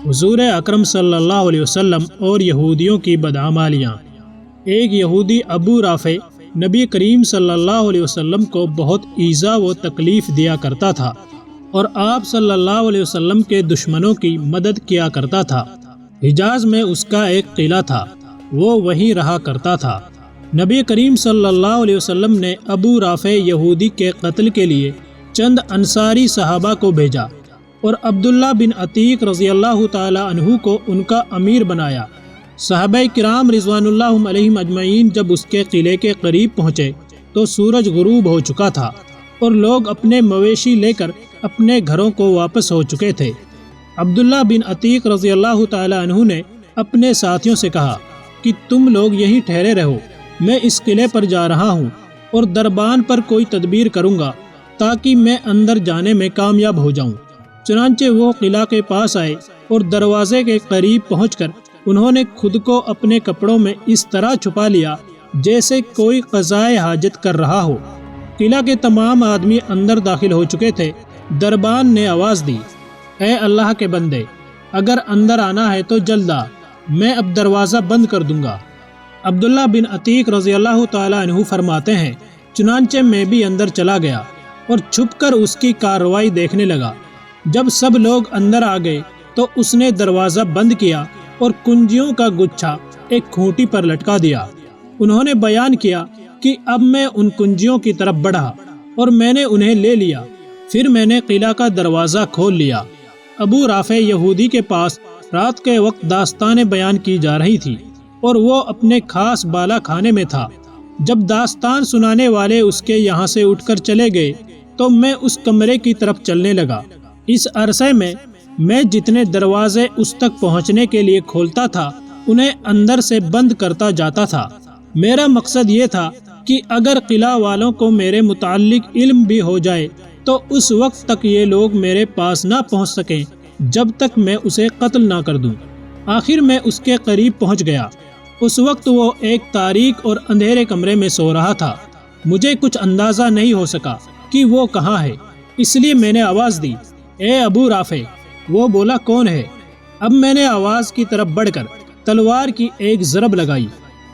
حضور اکرم صلی اللہ علیہ وسلم اور یہودیوں کی بدعمالیاں۔ ایک یہودی ابو رافع نبی کریم صلی اللہ علیہ وسلم کو بہت ایذا و تکلیف دیا کرتا تھا اور آپ صلی اللہ علیہ وسلم کے دشمنوں کی مدد کیا کرتا تھا۔ حجاز میں اس کا ایک قلعہ تھا، وہ وہیں رہا کرتا تھا۔ نبی کریم صلی اللہ علیہ وسلم نے ابو رافع یہودی کے قتل کے لیے چند انصاری صحابہ کو بھیجا اور عبداللہ بن عتیق رضی اللہ تعالی عنہ کو ان کا امیر بنایا۔ صحابہ کرام رضوان اللہ علیہم اجمعین جب اس کے قلعے کے قریب پہنچے تو سورج غروب ہو چکا تھا اور لوگ اپنے مویشی لے کر اپنے گھروں کو واپس ہو چکے تھے۔ عبداللہ بن عتیق رضی اللہ تعالی عنہ نے اپنے ساتھیوں سے کہا کہ تم لوگ یہیں ٹھہرے رہو، میں اس قلعے پر جا رہا ہوں اور دربان پر کوئی تدبیر کروں گا تاکہ میں اندر جانے میں کامیاب ہو جاؤں۔ چنانچہ وہ قلعہ کے پاس آئے اور دروازے کے قریب پہنچ کر انہوں نے خود کو اپنے کپڑوں میں اس طرح چھپا لیا جیسے کوئی قضائے حاجت کر رہا ہو۔ قلعہ کے تمام آدمی اندر داخل ہو چکے تھے۔ دربان نے آواز دی، اے اللہ کے بندے، اگر اندر آنا ہے تو جلد آ، میں اب دروازہ بند کر دوں گا۔ عبداللہ بن عتیق رضی اللہ تعالی عنہ فرماتے ہیں، چنانچہ میں بھی اندر چلا گیا اور چھپ کر اس کی کارروائی دیکھنے لگا۔ جب سب لوگ اندر آ گئے تو اس نے دروازہ بند کیا اور کنجیوں کا گچھا ایک کھوٹی پر لٹکا دیا۔ انہوں نے بیان کیا کہ اب میں ان کنجیوں کی طرف بڑھا اور میں نے انہیں لے لیا، پھر میں نے قلعہ کا دروازہ کھول لیا۔ ابو رافع یہودی کے پاس رات کے وقت داستانیں بیان کی جا رہی تھی اور وہ اپنے خاص بالا خانے میں تھا۔ جب داستان سنانے والے اس کے یہاں سے اٹھ کر چلے گئے تو میں اس کمرے کی طرف چلنے لگا۔ اس عرصے میں جتنے دروازے اس تک پہنچنے کے لیے کھولتا تھا انہیں اندر سے بند کرتا جاتا تھا۔ میرا مقصد یہ تھا کہ اگر قلعہ والوں کو میرے متعلق علم بھی ہو جائے تو اس وقت تک یہ لوگ میرے پاس نہ پہنچ سکیں جب تک میں اسے قتل نہ کر دوں۔ آخر میں اس کے قریب پہنچ گیا۔ اس وقت وہ ایک تاریک اور اندھیرے کمرے میں سو رہا تھا۔ مجھے کچھ اندازہ نہیں ہو سکا کہ وہ کہاں ہے، اس لیے میں نے آواز دی، اے ابو رافع۔ وہ بولا، کون ہے؟ اب میں نے آواز کی طرف بڑھ کر تلوار کی ایک ضرب لگائی۔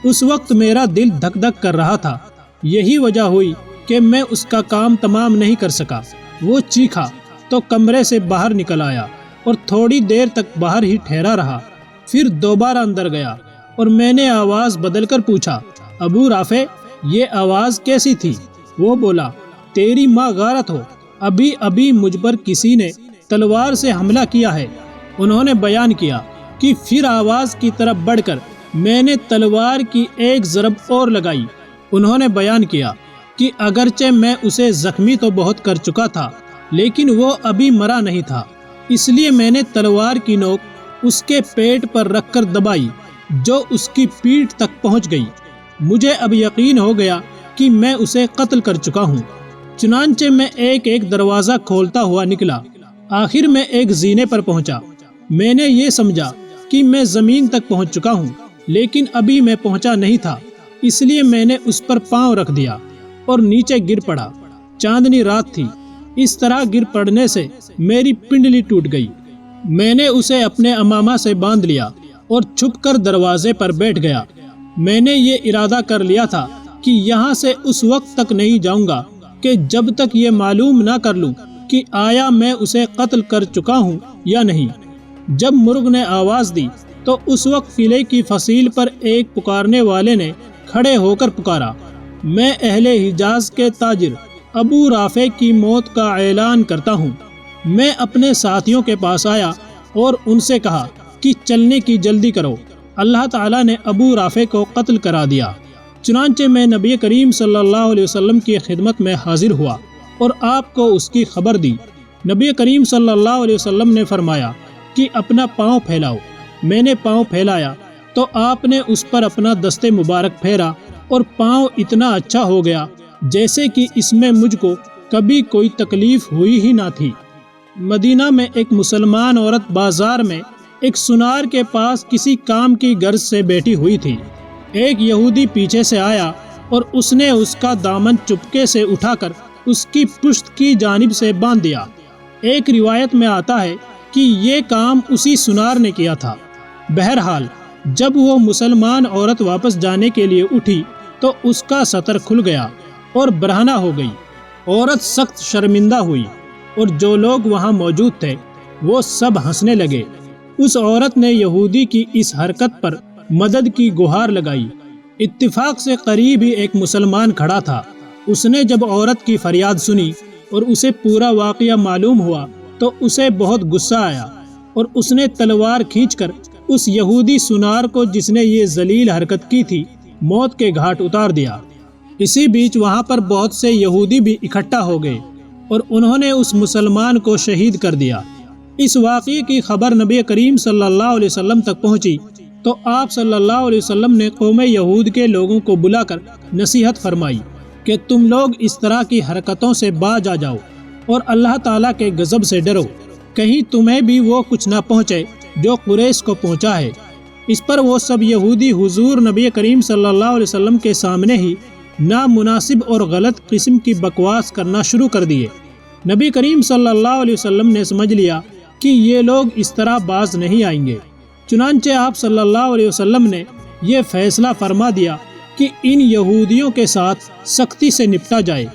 اس وقت میرا دل دھک دھک کر رہا تھا، یہی وجہ ہوئی کہ میں اس کا کام تمام نہیں کر سکا۔ وہ چیخا تو کمرے سے باہر نکل آیا اور تھوڑی دیر تک باہر ہی ٹھہرا رہا، پھر دوبارہ اندر گیا اور میں نے آواز بدل کر پوچھا، ابو رافع یہ آواز کیسی تھی؟ وہ بولا، تیری ماں غارت ہو، ابھی مجھ پر کسی نے تلوار سے حملہ کیا ہے۔ انہوں نے بیان کیا کہ پھر آواز کی طرف بڑھ کر میں نے تلوار کی ایک ضرب اور لگائی۔ انہوں نے بیان کیا کہ اگرچہ میں اسے زخمی تو بہت کر چکا تھا لیکن وہ ابھی مرا نہیں تھا، اس لیے میں نے تلوار کی نوک اس کے پیٹ پر رکھ کر دبائی جو اس کی پیٹھ تک پہنچ گئی۔ مجھے اب یقین ہو گیا کہ میں اسے قتل کر چکا ہوں۔ چنانچہ میں ایک ایک دروازہ کھولتا ہوا نکلا، آخر میں ایک زینے پر پہنچا۔ میں نے یہ سمجھا کہ میں زمین تک پہنچ چکا ہوں لیکن ابھی میں پہنچا نہیں تھا، اس لیے میں نے اس پر پاؤں رکھ دیا اور نیچے گر پڑا۔ چاندنی رات تھی، اس طرح گر پڑنے سے میری پنڈلی ٹوٹ گئی۔ میں نے اسے اپنے امامہ سے باندھ لیا اور چھپ کر دروازے پر بیٹھ گیا۔ میں نے یہ ارادہ کر لیا تھا کہ یہاں سے اس وقت تک نہیں جاؤں گا کہ جب تک یہ معلوم نہ کر لوں کہ آیا میں اسے قتل کر چکا ہوں یا نہیں۔ جب مرغ نے آواز دی تو اس وقت قلعے کی فصیل پر ایک پکارنے والے نے کھڑے ہو کر پکارا، میں اہل حجاز کے تاجر ابو رافع کی موت کا اعلان کرتا ہوں۔ میں اپنے ساتھیوں کے پاس آیا اور ان سے کہا کہ چلنے کی جلدی کرو، اللہ تعالیٰ نے ابو رافع کو قتل کرا دیا۔ چنانچہ میں نبی کریم صلی اللہ علیہ وسلم کی خدمت میں حاضر ہوا اور آپ کو اس کی خبر دی۔ نبی کریم صلی اللہ علیہ وسلم نے فرمایا کہ اپنا پاؤں پھیلاؤ۔ میں نے پاؤں پھیلایا تو آپ نے اس پر اپنا دست مبارک پھیرا اور پاؤں اتنا اچھا ہو گیا جیسے کہ اس میں مجھ کو کبھی کوئی تکلیف ہوئی ہی نہ تھی۔ مدینہ میں ایک مسلمان عورت بازار میں ایک سنار کے پاس کسی کام کی غرض سے بیٹھی ہوئی تھی۔ ایک یہودی پیچھے سے آیا اور اس نے اس کا دامن چپکے سے اٹھا کر اس کی پشت کی جانب سے باندھ دیا۔ ایک روایت میں آتا ہے کہ یہ کام اسی سنار نے کیا تھا۔ بہرحال جب وہ مسلمان عورت واپس جانے کے لیے اٹھی تو اس کا سطر کھل گیا اور برہنہ ہو گئی۔ عورت سخت شرمندہ ہوئی اور جو لوگ وہاں موجود تھے وہ سب ہنسنے لگے۔ اس عورت نے یہودی کی اس حرکت پر مدد کی گہار لگائی۔ اتفاق سے قریب ہی ایک مسلمان کھڑا تھا۔ اس نے جب عورت کی فریاد سنی اور اسے پورا واقعہ معلوم ہوا تو اسے بہت غصہ آیا اور اس نے تلوار کھینچ کر اس یہودی سنار کو جس نے یہ ذلیل حرکت کی تھی موت کے گھاٹ اتار دیا۔ اسی بیچ وہاں پر بہت سے یہودی بھی اکٹھا ہو گئے اور انہوں نے اس مسلمان کو شہید کر دیا۔ اس واقعے کی خبر نبی کریم صلی اللہ علیہ وسلم تک پہنچی تو آپ صلی اللہ علیہ وسلم نے قوم یہود کے لوگوں کو بلا کر نصیحت فرمائی کہ تم لوگ اس طرح کی حرکتوں سے باز آ جاؤ اور اللہ تعالیٰ کے غضب سے ڈرو، کہیں تمہیں بھی وہ کچھ نہ پہنچے جو قریش کو پہنچا ہے۔ اس پر وہ سب یہودی حضور نبی کریم صلی اللہ علیہ وسلم کے سامنے ہی نامناسب اور غلط قسم کی بکواس کرنا شروع کر دیے۔ نبی کریم صلی اللہ علیہ وسلم نے سمجھ لیا کہ یہ لوگ اس طرح باز نہیں آئیں گے، چنانچہ آپ صلی اللہ علیہ وسلم نے یہ فیصلہ فرما دیا کہ ان یہودیوں کے ساتھ سختی سے نپٹا جائے۔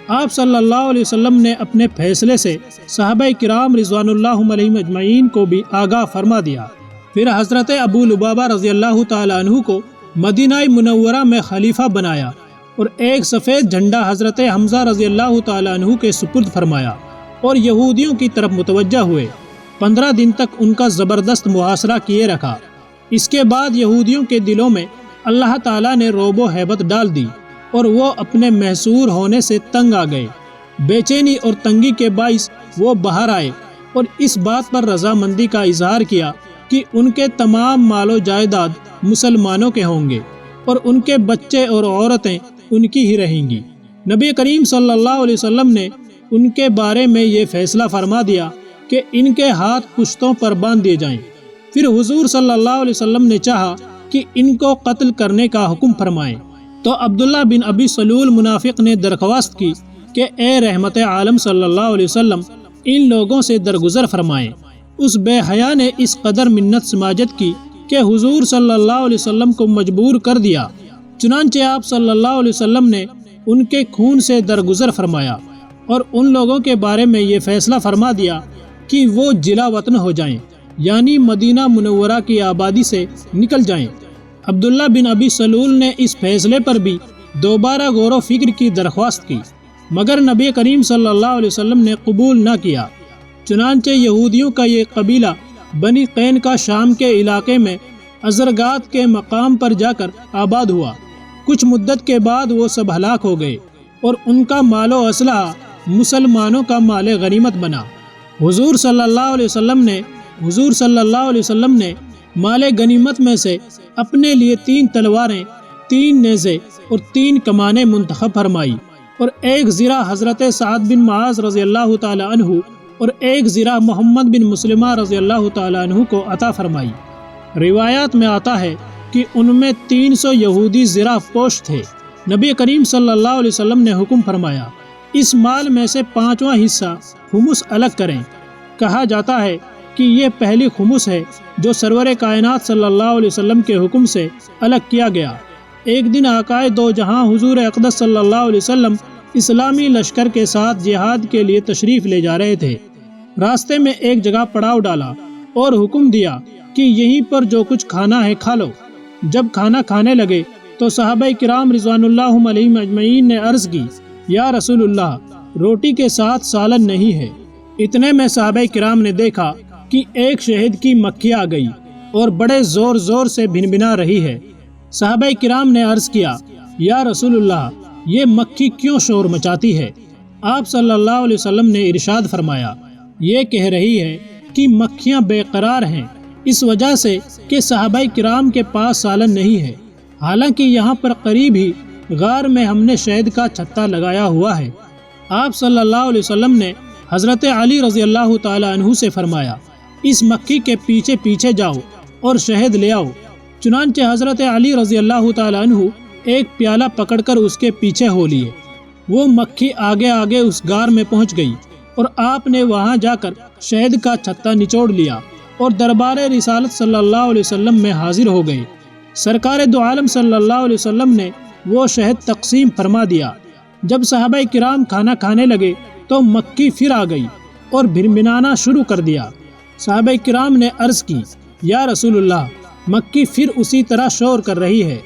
آپ صلی اللہ علیہ وسلم نے اپنے فیصلے سے صحابہ کرام رضوان اللہ علیہم اجمعین کو بھی آگاہ فرما دیا۔ پھر حضرت ابو لبابہ رضی اللہ تعالیٰ عنہ کو مدینہ منورہ میں خلیفہ بنایا اور ایک سفید جھنڈا حضرت حمزہ رضی اللہ تعالیٰ عنہ کے سپرد فرمایا اور یہودیوں کی طرف متوجہ ہوئے۔ 15 دن تک ان کا زبردست محاصرہ کیے رکھا۔ اس کے بعد یہودیوں کے دلوں میں اللہ تعالیٰ نے رعب و ہیبت ڈال دی اور وہ اپنے محصور ہونے سے تنگ آ گئے۔ بے چینی اور تنگی کے باعث وہ باہر آئے اور اس بات پر رضامندی کا اظہار کیا کہ ان کے تمام مال و جائیداد مسلمانوں کے ہوں گے اور ان کے بچے اور عورتیں ان کی ہی رہیں گی۔ نبی کریم صلی اللہ علیہ وسلم نے ان کے بارے میں یہ فیصلہ فرما دیا کہ ان کے ہاتھ پشتوں پر باندھ دیے جائیں۔ پھر حضور صلی اللہ علیہ وسلم نے چاہا کہ ان کو قتل کرنے کا حکم فرمائیں تو عبداللہ بن ابی سلول منافق نے درخواست کی کہ اے رحمت عالم صلی اللہ علیہ وسلم ان لوگوں سے درگزر فرمائیں۔ اس بے حیا نے اس قدر منت سماجت کی کہ حضور صلی اللہ علیہ وسلم کو مجبور کر دیا۔ چنانچہ آپ صلی اللہ علیہ وسلم نے ان کے خون سے درگزر فرمایا اور ان لوگوں کے بارے میں یہ فیصلہ فرما دیا کہ وہ جلا وطن ہو جائیں، یعنی مدینہ منورہ کی آبادی سے نکل جائیں۔ عبداللہ بن ابی سلول نے اس فیصلے پر بھی دوبارہ غور و فکر کی درخواست کی، مگر نبی کریم صلی اللہ علیہ وسلم نے قبول نہ کیا۔ چنانچہ یہودیوں کا یہ قبیلہ بنی قین کا شام کے علاقے میں ازرگات کے مقام پر جا کر آباد ہوا۔ کچھ مدت کے بعد وہ سب ہلاک ہو گئے اور ان کا مال و اسلحہ مسلمانوں کا مال غنیمت بنا۔ حضور صلی اللہ علیہ وسلم نے مال غنیمت میں سے اپنے لیے 3 تلواریں، 3 نیزے اور 3 کمانیں منتخب فرمائی اور ایک زرہ حضرت سعد بن معاذ رضی اللہ تعالی عنہ اور ایک زرہ محمد بن مسلمہ رضی اللہ تعالی عنہ کو عطا فرمائی۔ روایات میں آتا ہے کہ ان میں 300 یہودی زرہ پوش تھے۔ نبی کریم صلی اللہ علیہ وسلم نے حکم فرمایا اس مال میں سے 5واں حصہ خمس الگ کریں۔ کہا جاتا ہے کہ یہ پہلی خمس ہے جو سرور کائنات صلی اللہ علیہ وسلم کے حکم سے الگ کیا گیا۔ ایک دن آقائے دو جہاں حضور اقدس صلی اللہ علیہ وسلم اسلامی لشکر کے ساتھ جہاد کے لیے تشریف لے جا رہے تھے۔ راستے میں ایک جگہ پڑاؤ ڈالا اور حکم دیا کہ یہیں پر جو کچھ کھانا ہے کھا لو۔ جب کھانا کھانے لگے تو صحابہ کرام رضوان اللہ علیہم اجمعین نے عرض کی یا رسول اللہ روٹی کے ساتھ سالن نہیں ہے۔ اتنے میں صحابہ کرام نے دیکھا کہ ایک شہد کی مکھی آ گئی اور بڑے زور زور سے بھنبھنا رہی ہے۔ صحابہ کرام نے عرض کیا یا رسول اللہ یہ مکھی کیوں شور مچاتی ہے؟ آپ صلی اللہ علیہ وسلم نے ارشاد فرمایا یہ کہہ رہی ہے کہ مکھیاں بے قرار ہیں اس وجہ سے کہ صحابہ کرام کے پاس سالن نہیں ہے، حالانکہ یہاں پر قریب ہی غار میں ہم نے شہد کا چھتا لگایا ہوا ہے۔ آپ صلی اللہ علیہ وسلم نے حضرت علی رضی اللہ تعالی عنہ سے فرمایا اس مکھی کے پیچھے پیچھے جاؤ اور شہد لے آؤ۔ چنانچہ حضرت علی رضی اللہ تعالی عنہ ایک پیالہ پکڑ کر اس کے پیچھے ہو لیے۔ وہ مکھی آگے آگے اس غار میں پہنچ گئی اور آپ نے وہاں جا کر شہد کا چھتا نچوڑ لیا اور دربار رسالت صلی اللہ علیہ وسلم میں حاضر ہو گئے۔ سرکار دو عالم صلی اللہ علیہ وسلم نے وہ شہد تقسیم فرما دیا۔ جب صحابہ کرام کھانا کھانے لگے تو مکی پھر آ گئی اور بھربھرانا شروع کر دیا۔ صحابہ کرام نے عرض کی، یا رسول اللہ، مکی پھر اسی طرح شور کر رہی ہے۔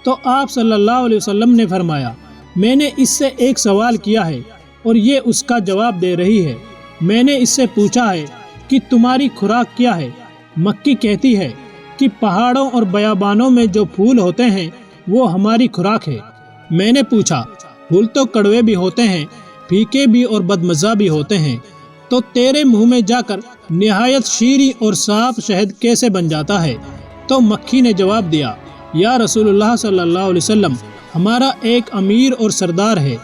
تو آپ صلی اللہ علیہ وسلم نے فرمایا، میں نے اس سے ایک سوال کیا ہے اور یہ اس کا جواب دے رہی ہے۔ میں نے اس سے پوچھا ہے کہ تمہاری خوراک کیا ہے؟ مکی کہتی ہے کہ پہاڑوں اور بیابانوں میں جو پھول ہوتے ہیں وہ ہماری خوراک ہے۔ میں نے پوچھا، پھول تو کڑوے بھی ہوتے ہیں، پھیکے بھی اور بدمزہ بھی ہوتے ہیں، تو تیرے منہ میں جا کر نہایت شیریں اور صاف شہد کیسے بن جاتا ہے؟ تو مکھی نے جواب دیا، یا رسول اللہ صلی اللہ علیہ وسلم، ہمارا ایک امیر اور سردار ہے،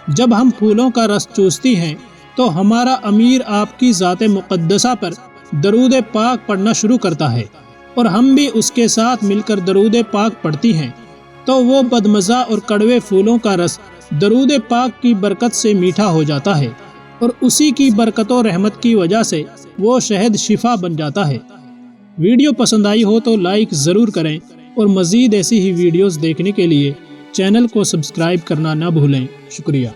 جب ہم پھولوں کا رس چوستی ہیں تو ہمارا امیر آپ کی ذات مقدسہ پر درود پاک پڑھنا شروع کرتا ہے اور ہم بھی اس کے ساتھ مل کر درود پاک پڑھتی ہیں، تو وہ بدمزہ اور کڑوے پھولوں کا رس درود پاک کی برکت سے میٹھا ہو جاتا ہے اور اسی کی برکت و رحمت کی وجہ سے وہ شہد شفا بن جاتا ہے۔ ویڈیو پسند آئی ہو تو لائک ضرور کریں اور مزید ایسی ہی ویڈیوز دیکھنے کے لیے چینل کو سبسکرائب کرنا نہ بھولیں۔ شکریہ۔